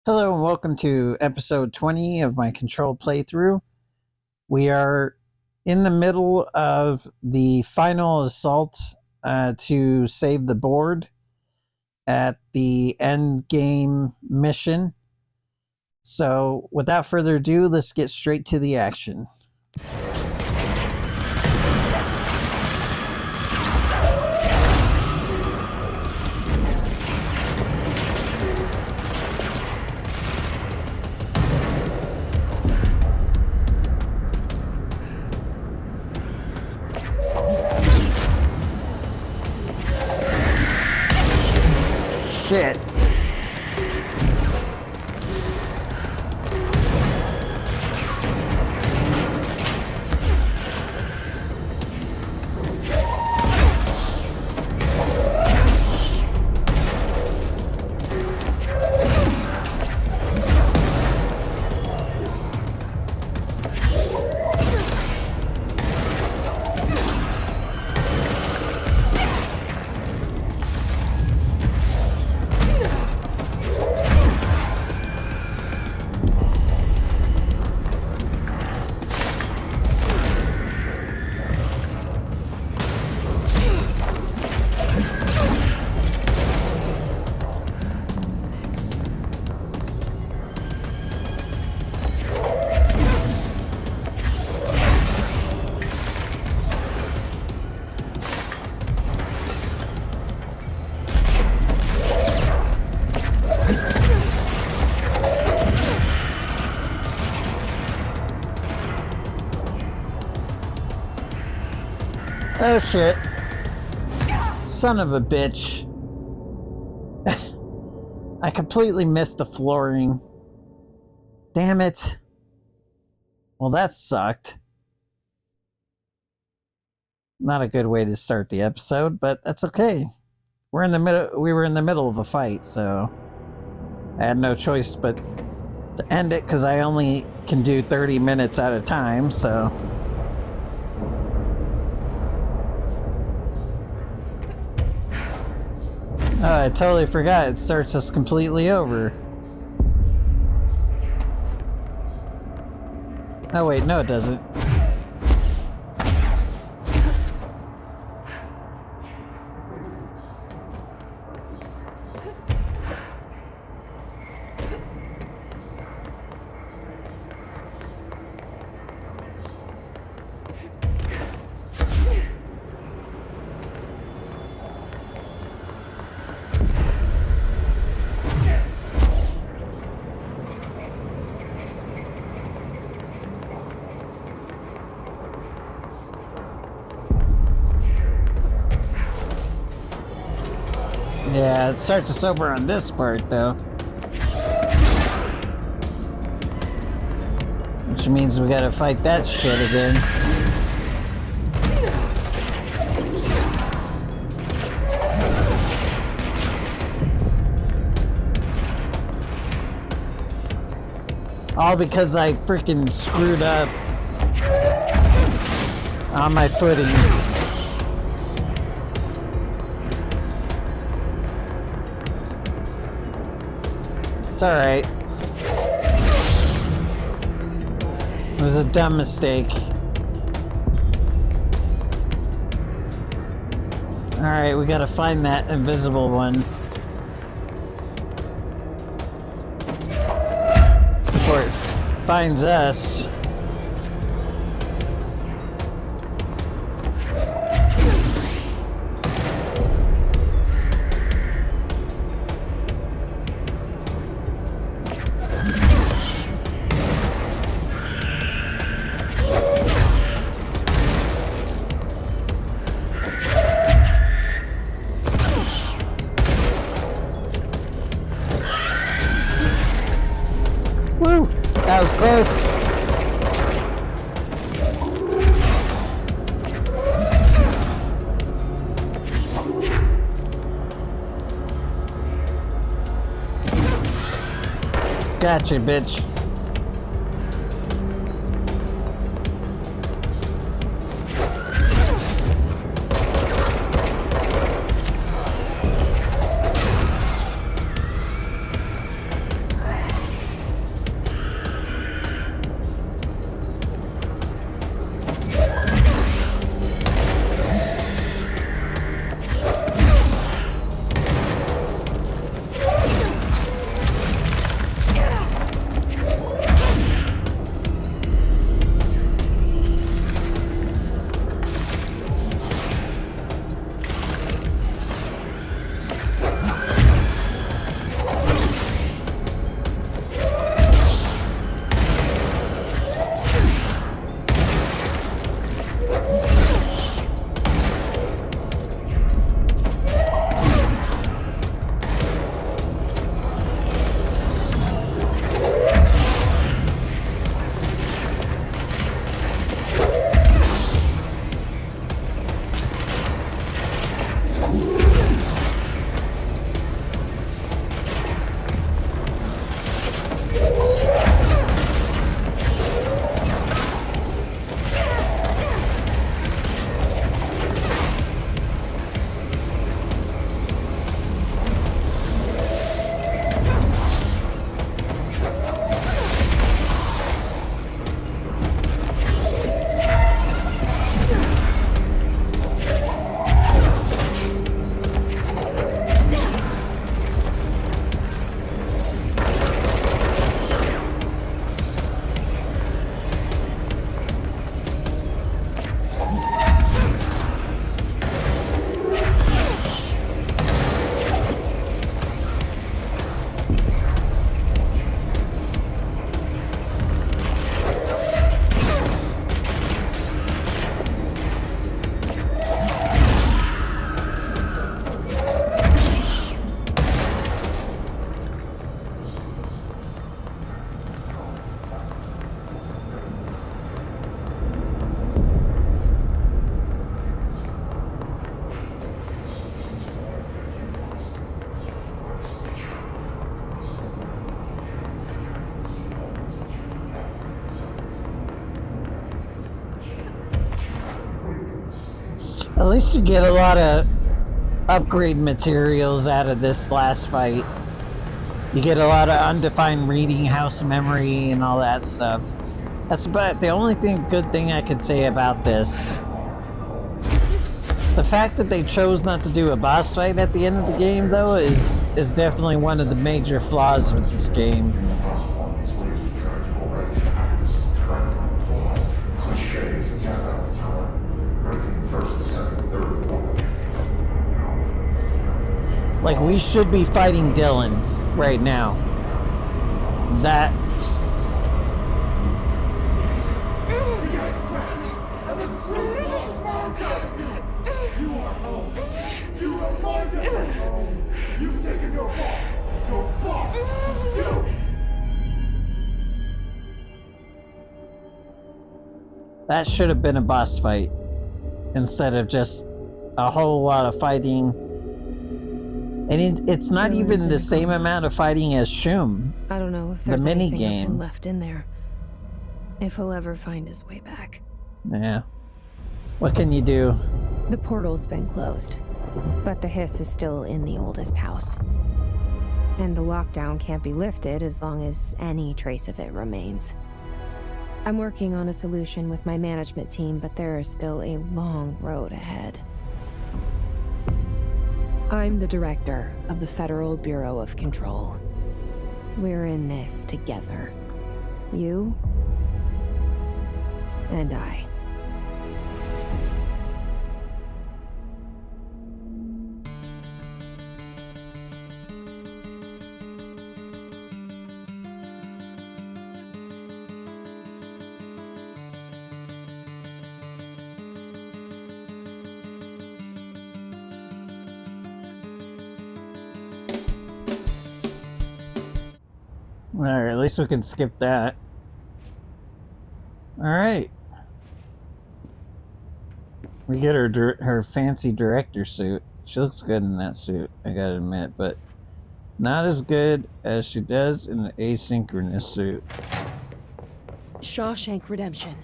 Hello and welcome to episode 20 of my Control playthrough. We are in the middle of the final assault to save the board at the end game mission. So without further ado, let's get straight to the action. Shit. Oh shit. Son of a bitch. I completely missed the flooring. Damn it. Well, that sucked. Not a good way to start the episode, but that's okay. We were in the middle of a fight, so I had no choice but to end it because I only can do 30 minutes at a time, so oh, I totally forgot. It starts us completely over. Oh wait, no it doesn't. Yeah, it starts us over on this part, though. Which means we gotta fight that shit again. All because I freaking screwed up on my footing. It's alright. It was a dumb mistake. Alright, we gotta find that invisible one before it finds us. Woo! That was close. Gotcha, bitch. At least you get a lot of upgrade materials out of this last fight. You get a lot of undefined reading, house memory, and all that stuff. That's about the only good thing I could say about this. The fact that they chose not to do a boss fight at the end of the game, though, is definitely one of the major flaws with this game. Like, we should be fighting Dylan right now. That... You are home. You remind us of home. You've taken your boss. Your boss. You. That should have been a boss fight instead of just a whole lot of fighting. And it's not even the same amount of fighting as Shum. I don't know if there's anything left in there. If he'll ever find his way back. Yeah. What can you do? The portal's been closed, but the hiss is still in the oldest house. And the lockdown can't be lifted as long as any trace of it remains. I'm working on a solution with my management team, but there is still a long road ahead. I'm the director of the Federal Bureau of Control. We're in this together. You and I. Alright, at least we can skip that. Alright. We get her fancy director suit. She looks good in that suit, I gotta admit, but not as good as she does in the asynchronous suit. Shawshank Redemption.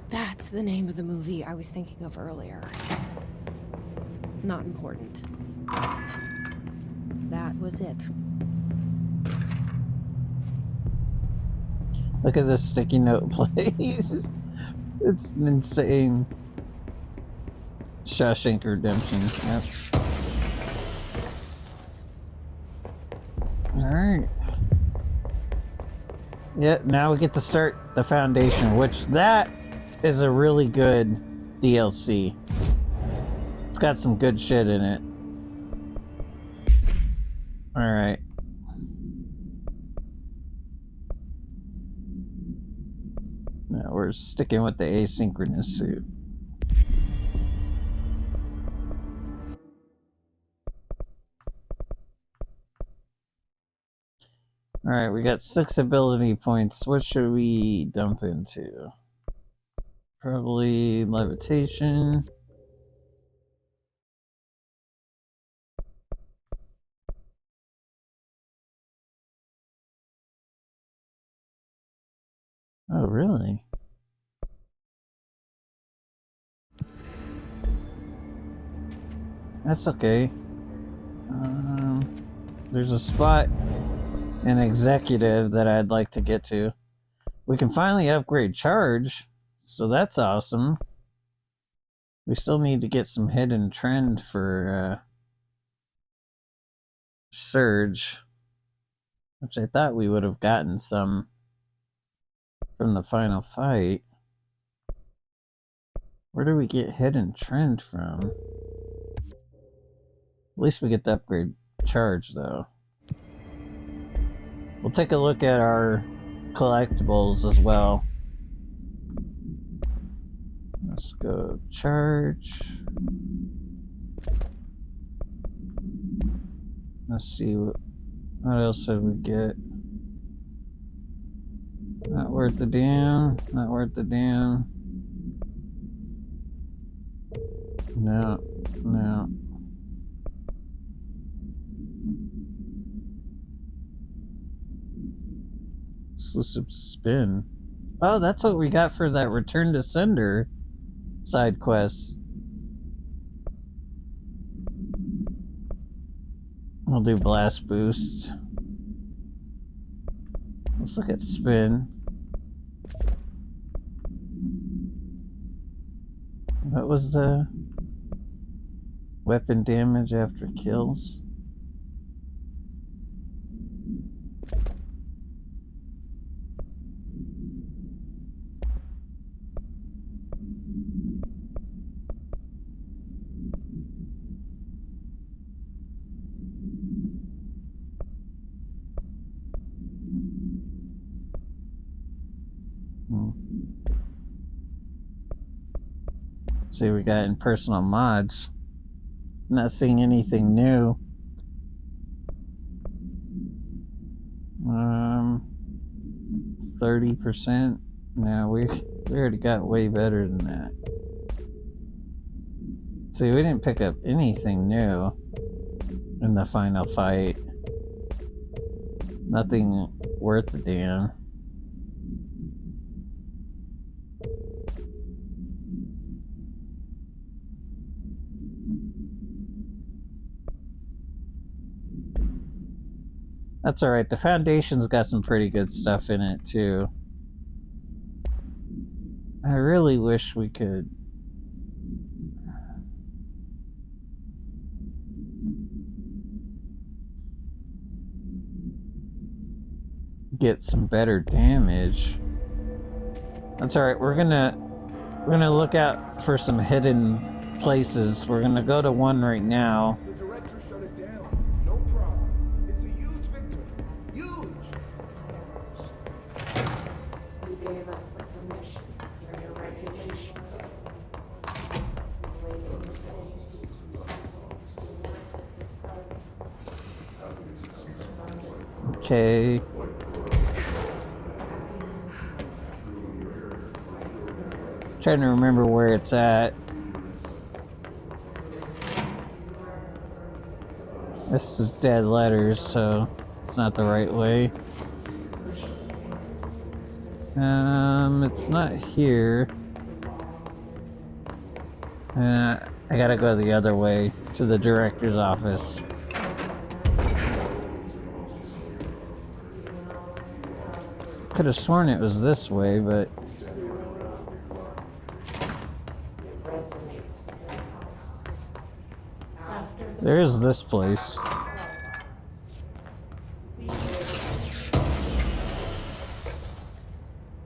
That's the name of the movie I was thinking of earlier. Not important. That was it. Look at this sticky note, please. It's insane. Shawshank Redemption. Yep. Alright. Yeah, now we get to start the Foundation, which that is a really good DLC. It's got some good shit in it. Alright. Now we're sticking with the asynchronous suit. Alright, we got 6 ability points. What should we dump into? Probably levitation. Oh, really? That's okay. There's a spot in executive that I'd like to get to. We can finally upgrade charge, so that's awesome. We still need to get some hidden trend for surge, which I thought we would have gotten some from the final fight. Where do we get hidden trend from? At least we get the upgrade charge, though. We'll take a look at our collectibles as well. Let's go charge. Let's see what else did we get. Not worth the damn. Not worth the damn. No. No. Let's spin. Oh, that's what we got for that Return to Sender side quest. We'll do blast boosts. Let's look at spin. What was the weapon damage after kills? See, we got in personal mods. Not seeing anything new. 30%. No, we already got way better than that. See, we didn't pick up anything new in the final fight. Nothing worth a damn. That's alright, the Foundation's got some pretty good stuff in it, too. I really wish we could... get some better damage. That's alright, we're gonna look out for some hidden places. We're gonna go to one right now. The director shut it down. No problem. It's a huge victory. Huge! You gave us the permission. Here are your regulations. Okay. Trying to remember where it's at. This is dead letters, so it's not the right way. It's not here. I gotta go the other way to the director's office. Could have sworn it was this way, but there's this place.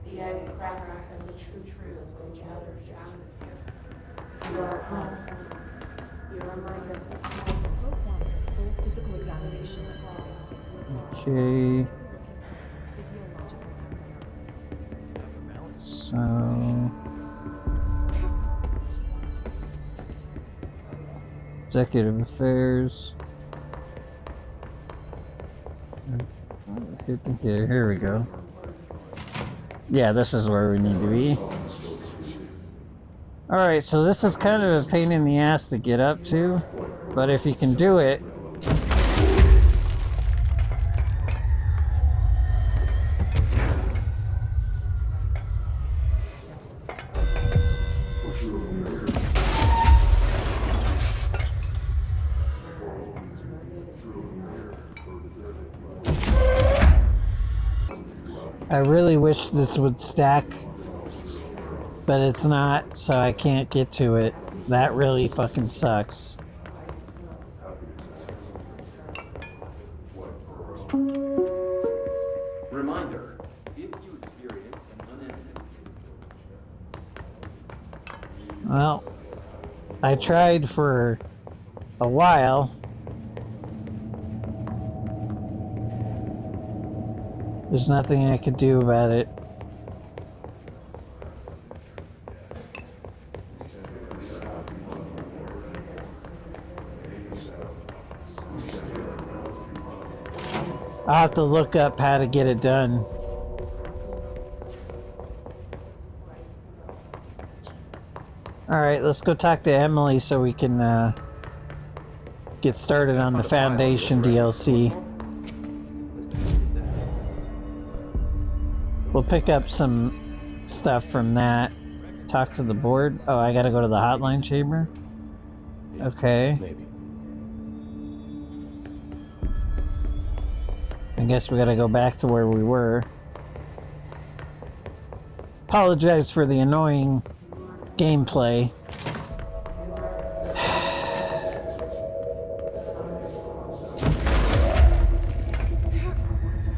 The egg cracker has the true truth which others found. You are home. You remind us of Hope wants a full physical examination of Okay. physiological abnormalities. So Executive Affairs. Here we go. Yeah, this is where we need to be. Alright, so this is kind of a pain in the ass to get up to, but if you can do it, I really wish this would stack, but it's not, so I can't get to it. That really fucking sucks. Reminder, if you experience an unanticipated... Well, I tried for a while. There's nothing I could do about it. I'll have to look up how to get it done. Alright, let's go talk to Emily so we can get started on the Foundation DLC. We'll pick up some stuff from that. Talk to the board. Oh, I gotta go to the hotline chamber? Okay. Maybe. I guess we gotta go back to where we were. Apologize for the annoying gameplay.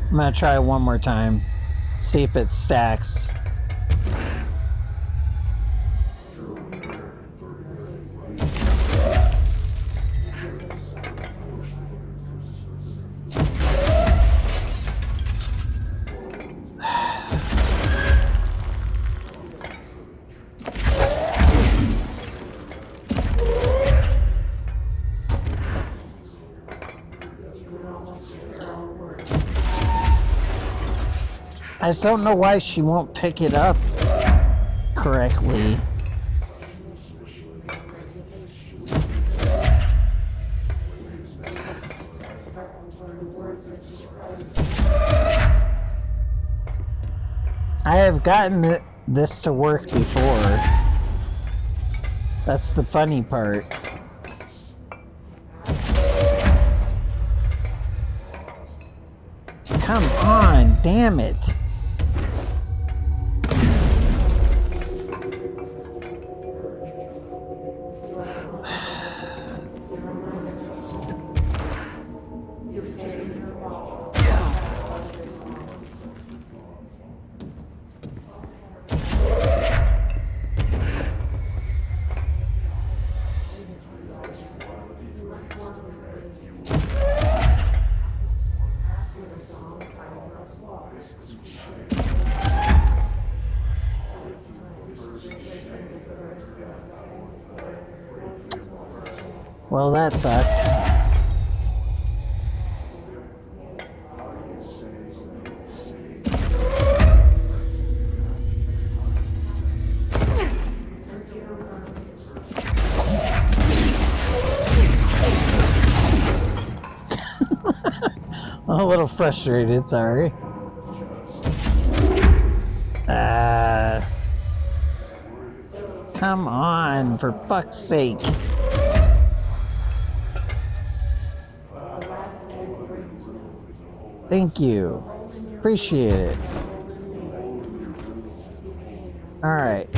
I'm gonna try it one more time. See if it stacks. I just don't know why she won't pick it up correctly. I have gotten this to work before. That's the funny part. Come on, damn it. Well, that sucked. I'm a little frustrated, sorry. Come on, for fuck's sake. Thank you. Appreciate it. All right.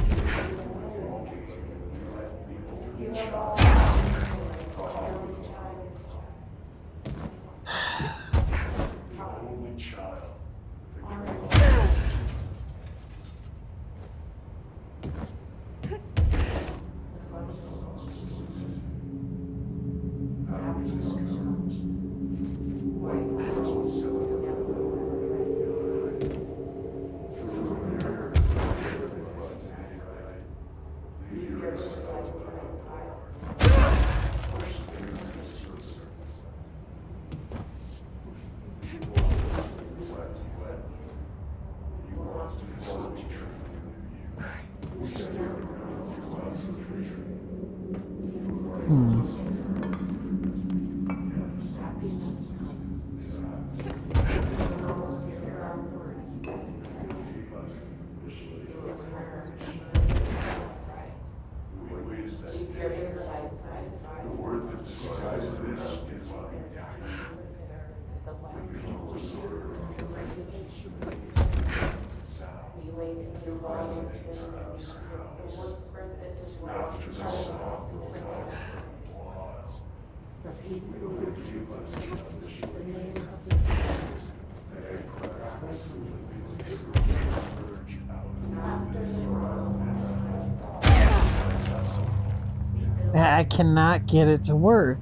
I cannot get it to work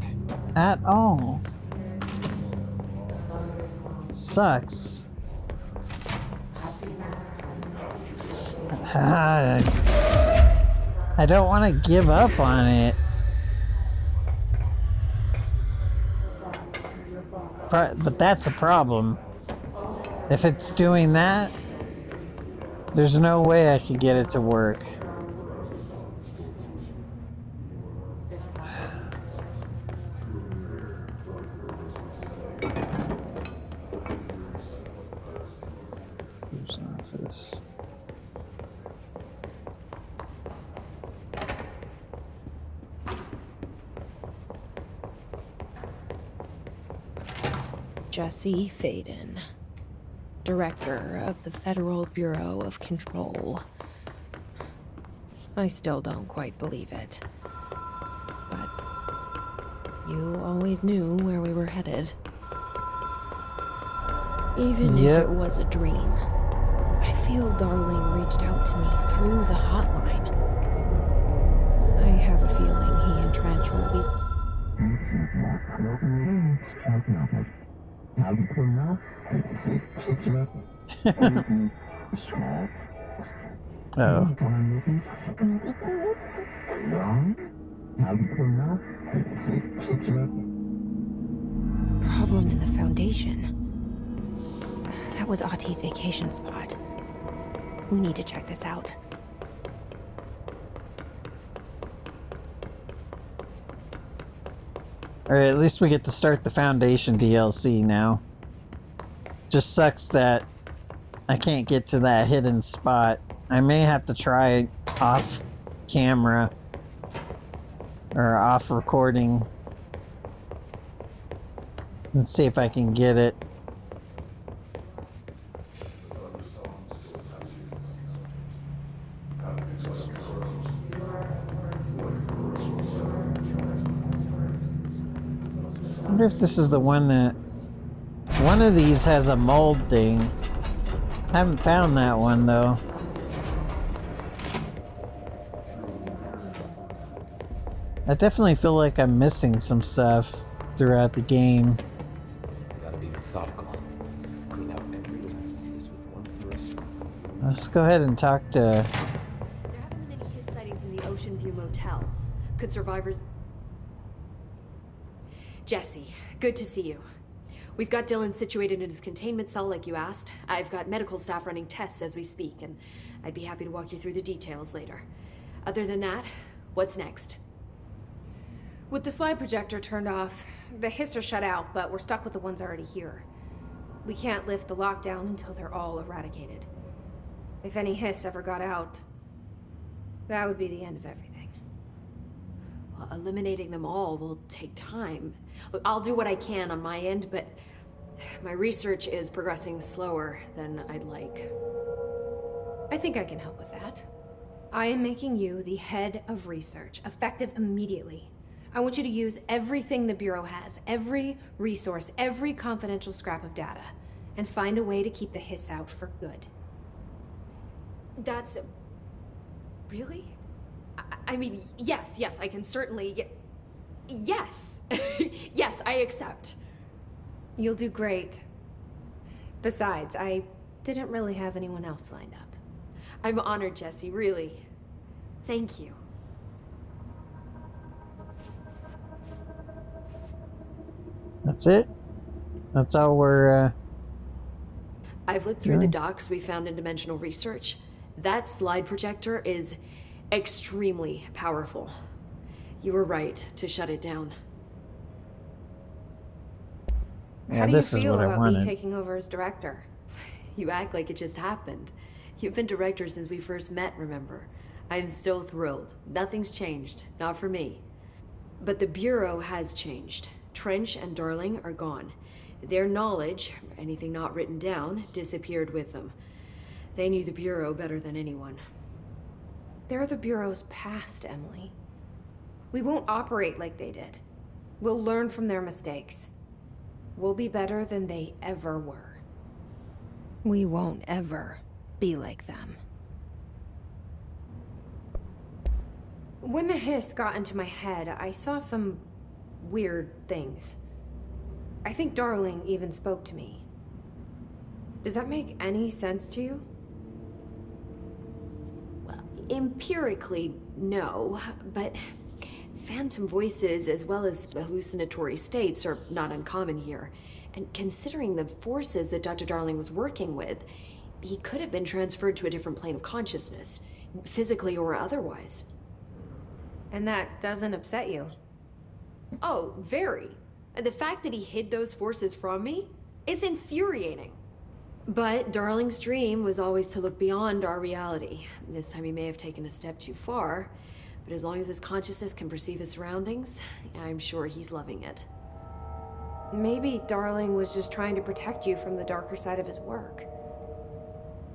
at all. Sucks. I don't want to give up on it. But that's a problem. If it's doing that, there's no way I could get it to work. Office. Jesse Faden, Director of the Federal Bureau of Control. I still don't quite believe it. But you always knew where we were headed. Even if Yep. it was a dream, I feel Darling reached out to me through the hotline. I have a feeling he and Trench will be... Oh. Problem in the Foundation. That was Auti's vacation spot. We need to check this out. Alright, at least we get to start the Foundation DLC now. Just sucks that I can't get to that hidden spot. I may have to try off camera or off recording and see if I can get it. I wonder if this is the one that... One of these has a mold thing. Haven't found that one though. I definitely feel like I'm missing some stuff throughout the game. You gotta be methodical. Clean out every last hiss with one thorough scrub. Let's go ahead and talk to... There haven't been any hiss sightings in the Ocean View Motel. Could survivors... Jesse, good to see you. We've got Dylan situated in his containment cell like you asked. I've got medical staff running tests as we speak, and I'd be happy to walk you through the details later. Other than that, what's next? With the slide projector turned off, the hiss are shut out, but we're stuck with the ones already here. We can't lift the lockdown until they're all eradicated. If any hiss ever got out, that would be the end of everything. Well, eliminating them all will take time. Look, I'll do what I can on my end, but my research is progressing slower than I'd like. I think I can help with that. I am making you the head of research, effective immediately. I want you to use everything the Bureau has, every resource, every confidential scrap of data, and find a way to keep the hiss out for good. That's... Really? I mean, yes, I can certainly... Yes! Yes, I accept. You'll do great. Besides, I didn't really have anyone else lined up. I'm honored, Jesse, really. Thank you. That's it? That's all we're, I've looked through the Yeah. docs we found in Dimensional Research. That slide projector is extremely powerful. You were right to shut it down. Yeah, How do this you is feel what I about me wanted. taking over as director? You act like it just happened. You've been director since we first met, remember? I am still thrilled. Nothing's changed. Not for me. But the Bureau has changed. Trench and Darling are gone. Their knowledge, anything not written down, disappeared with them. They knew the Bureau better than anyone. They're the Bureau's past, Emily. We won't operate like they did. We'll learn from their mistakes. We'll be better than they ever were. We won't ever be like them. When the hiss got into my head, I saw some weird things. I think Darling even spoke to me. Does that make any sense to you? Well, empirically, no, but phantom voices as well as hallucinatory states are not uncommon here. And considering the forces that Dr. Darling was working with, he could have been transferred to a different plane of consciousness, physically or otherwise. And that doesn't upset you? Oh, very. And the fact that he hid those forces from me, it's infuriating. But Darling's dream was always to look beyond our reality. This time he may have taken a step too far, but as long as his consciousness can perceive his surroundings, I'm sure he's loving it. Maybe Darling was just trying to protect you from the darker side of his work.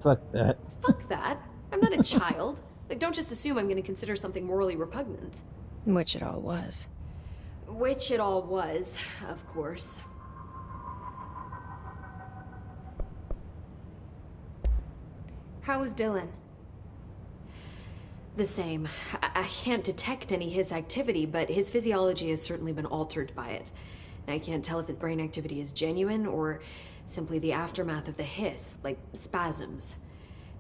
Fuck that. Fuck that. I'm not a child. Like, don't just assume I'm gonna consider something morally repugnant. Which it all was. Which it all was, of course. How was Dylan? The same. I can't detect any his activity, but his physiology has certainly been altered by it. And I can't tell if his brain activity is genuine or simply the aftermath of the hiss, like spasms.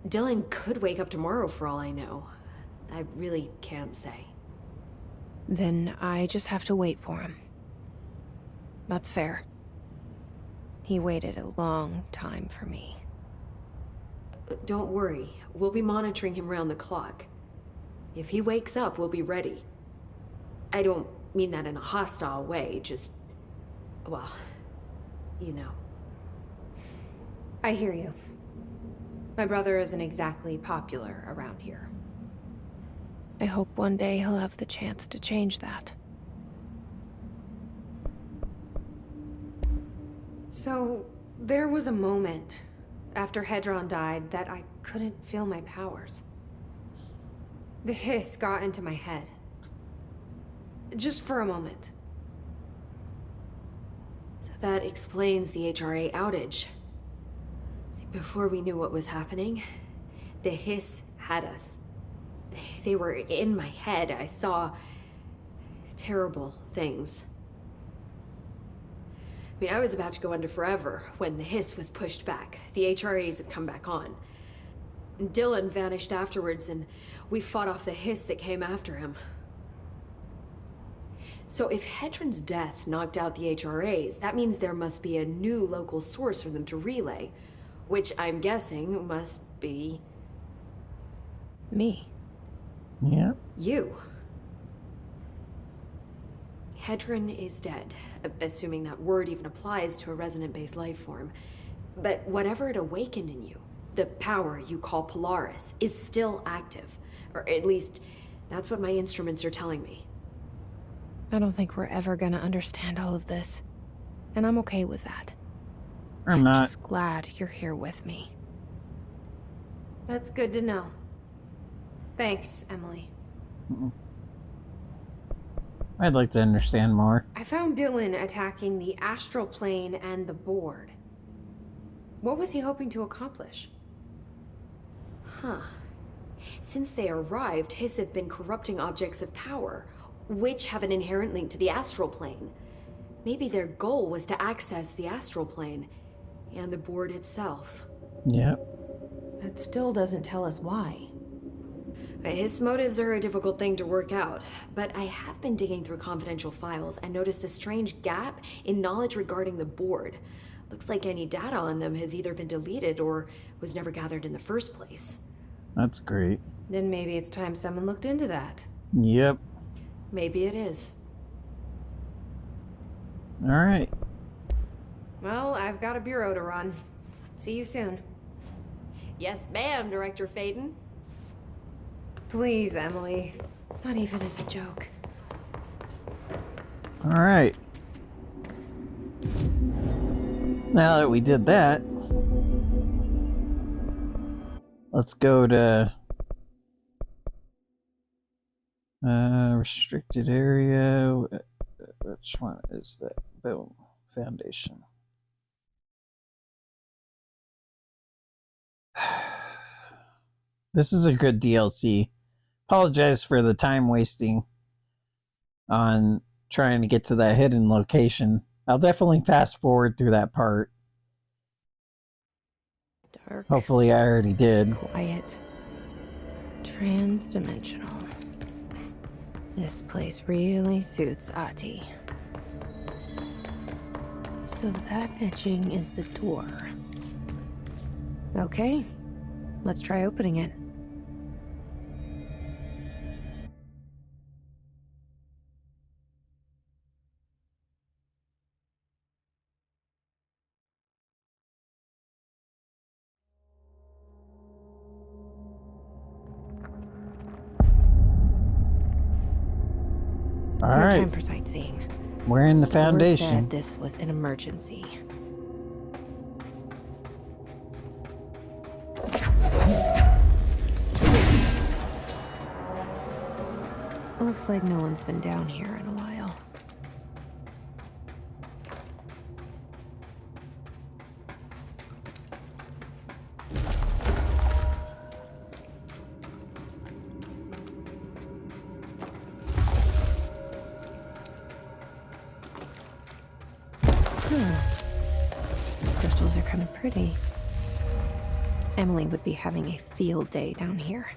Dylan could wake up tomorrow for all I know. I really can't say. Then I just have to wait for him. That's fair. He waited a long time for me. Don't worry. We'll be monitoring him round the clock. If he wakes up, we'll be ready. I don't mean that in a hostile way, just... well, you know. I hear you. My brother isn't exactly popular around here. I hope one day he'll have the chance to change that. So, there was a moment after Hedron died that I couldn't feel my powers. The hiss got into my head. Just for a moment. So that explains the HRA outage. Before we knew what was happening, the hiss had us. They were in my head. I saw terrible things. I mean, I was about to go under forever when the hiss was pushed back. The HRAs had come back on. Dylan vanished afterwards, and we fought off the hiss that came after him. So if Hedron's death knocked out the HRAs, that means there must be a new local source for them to relay, which I'm guessing must be... Me. Yeah. you. Hedron is dead, assuming that word even applies to a resonant-based life form. But whatever it awakened in you, the power you call Polaris, is still active. Or at least, that's what my instruments are telling me. I don't think we're ever gonna understand all of this. And I'm okay with that. I'm not. Just glad you're here with me. That's good to know. Thanks, Emily. I'd like to understand more. I found Dylan attacking the astral plane and the board. What was he hoping to accomplish? Huh. Since they arrived, Hiss have been corrupting objects of power, which have an inherent link to the astral plane. Maybe their goal was to access the astral plane and the board itself. Yep. That still doesn't tell us why. His motives are a difficult thing to work out, but I have been digging through confidential files and noticed a strange gap in knowledge regarding the board. Looks like any data on them has either been deleted or was never gathered in the first place. That's great. Then maybe it's time someone looked into that. Yep. Maybe it is. All right. Well, I've got a bureau to run. See you soon. Yes, ma'am, Director Faden. Please, Emily. Not even as a joke. All right. Now that we did that, let's go to restricted area. Which one is that? Boom. Foundation. This is a good DLC. Apologize for the time wasting on trying to get to that hidden location. I'll definitely fast forward through that part. Dark. Hopefully I already did. Quiet. Trans-dimensional. This place really suits Ahti. So that etching is the door. Okay, let's try opening it. All No right. time for sightseeing. We're in the Word foundation. said this was an emergency. Looks like no one's been down here in a while. Crystals are kind of pretty. Emily would be having a field day down here.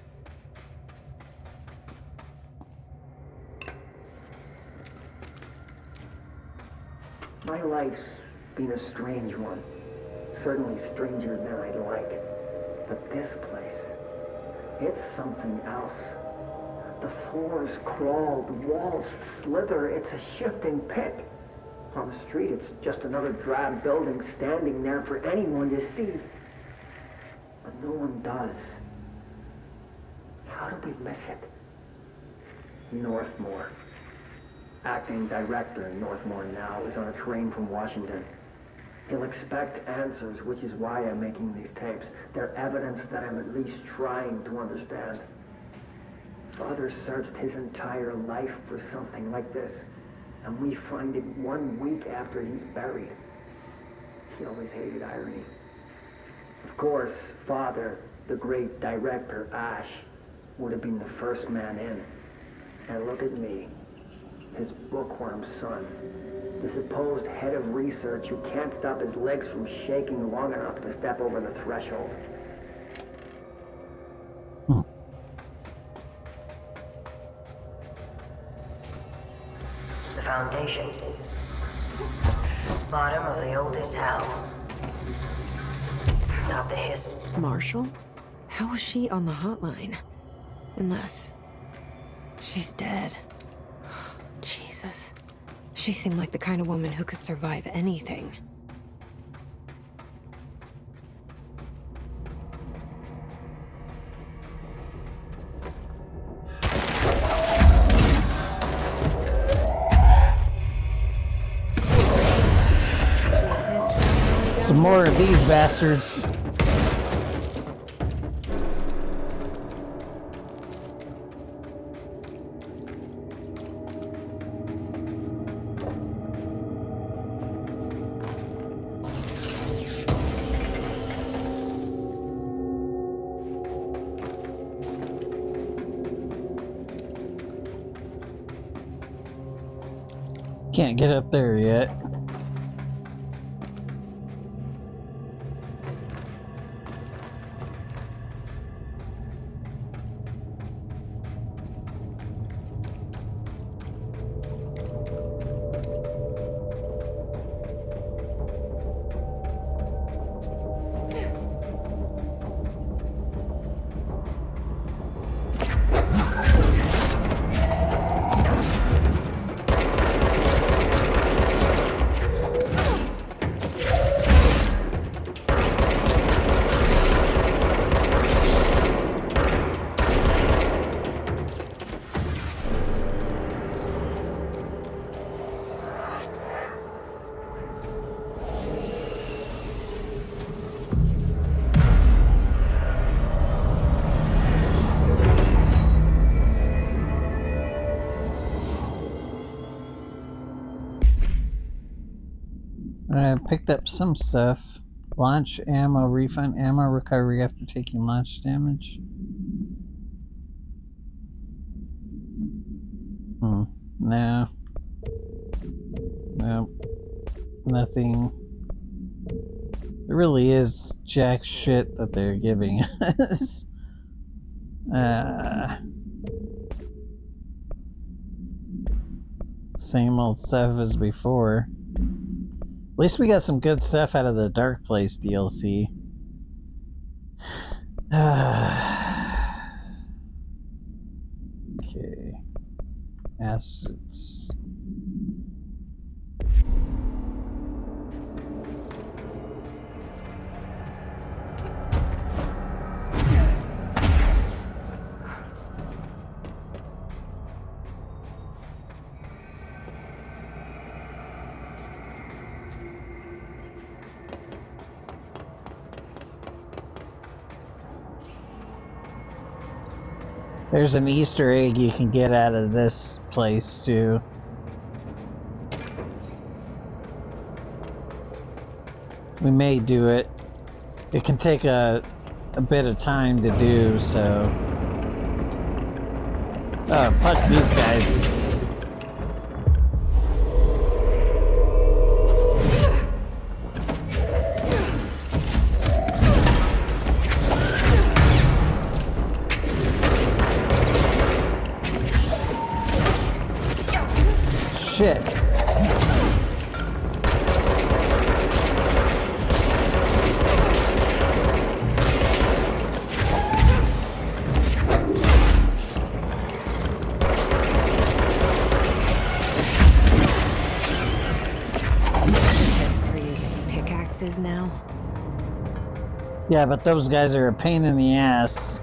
My life's been a strange one. Certainly stranger than I'd like. But this place, it's something else. The floors crawl, the walls slither. It's a shifting pit. On the street, it's just another drab building standing there for anyone to see. But no one does. How do we miss it? Northmore. Acting director in Northmore now is on a train from Washington. He'll expect answers, which is why I'm making these tapes. They're evidence that I'm at least trying to understand. Father searched his entire life for something like this, and we find it 1 week after he's buried. He always hated irony. Of course, Father, the great director, Ash, would have been the first man in. And look at me, his bookworm son, the supposed head of research who can't stop his legs from shaking long enough to step over the threshold. The foundation. Bottom of the oldest house. Stop the hiss. Marshall? How was she on the hotline? Unless she's dead. Jesus. She seemed like the kind of woman who could survive anything. Some more of these bastards. Can't get up there yet. I picked up some stuff. Launch ammo, refund ammo recovery after taking launch damage. No. Nope. Nothing. There really is jack shit that they're giving us. Same old stuff as before. At least we got some good stuff out of the Dark Place DLC. Okay. Assets. There's an Easter egg you can get out of this place, too. We may do it. It can take a bit of time to do, so... Oh, fuck these guys. Shit. Guess we're using pickaxes now. Yeah, but those guys are a pain in the ass.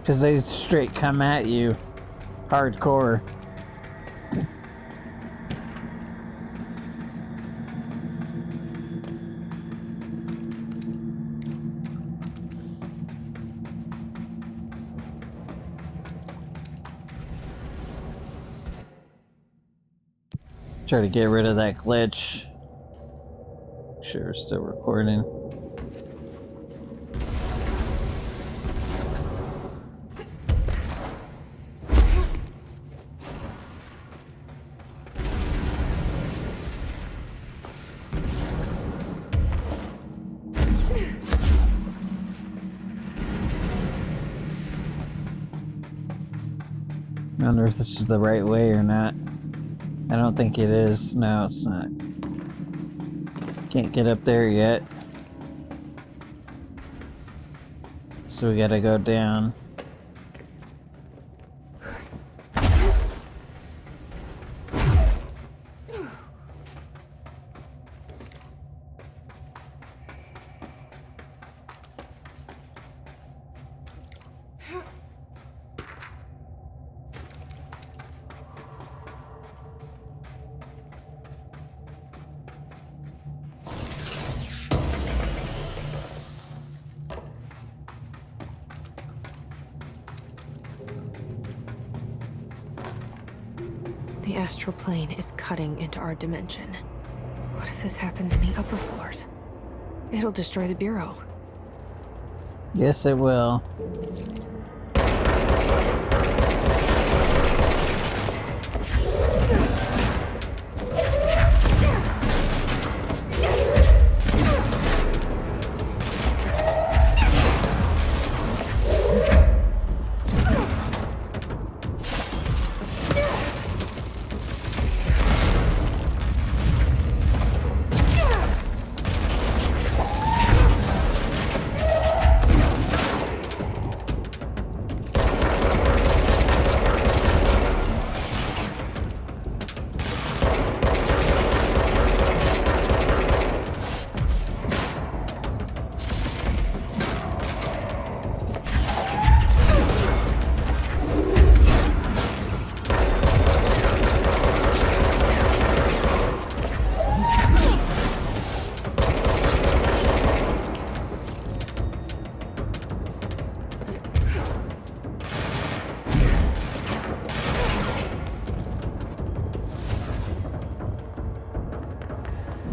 Because they straight come at you. Hardcore. Try to get rid of that glitch. Sure, we're still recording. I wonder if this is the right way or not. I don't think it is. No, it's not. Can't get up there yet. So we gotta go down. The astral plane is cutting into our dimension. What if this happens in the upper floors? It'll destroy the Bureau. Yes, it will.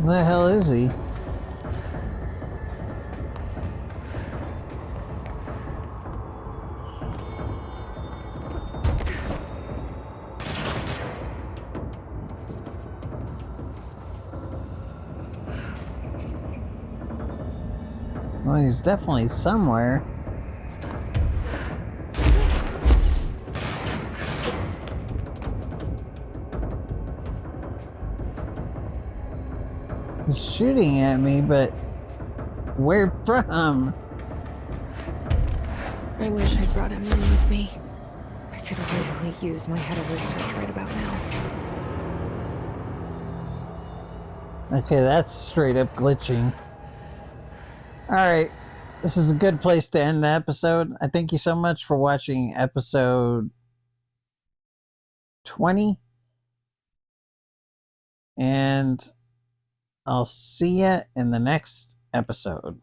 Where the hell is he? Well, he's definitely somewhere. He's shooting at me, but where from? I wish I'd brought Emily with me. I could really use my head of research right about now. Okay, that's straight up glitching. Alright, this is a good place to end the episode. I thank you so much for watching episode 20. And I'll see you in the next episode.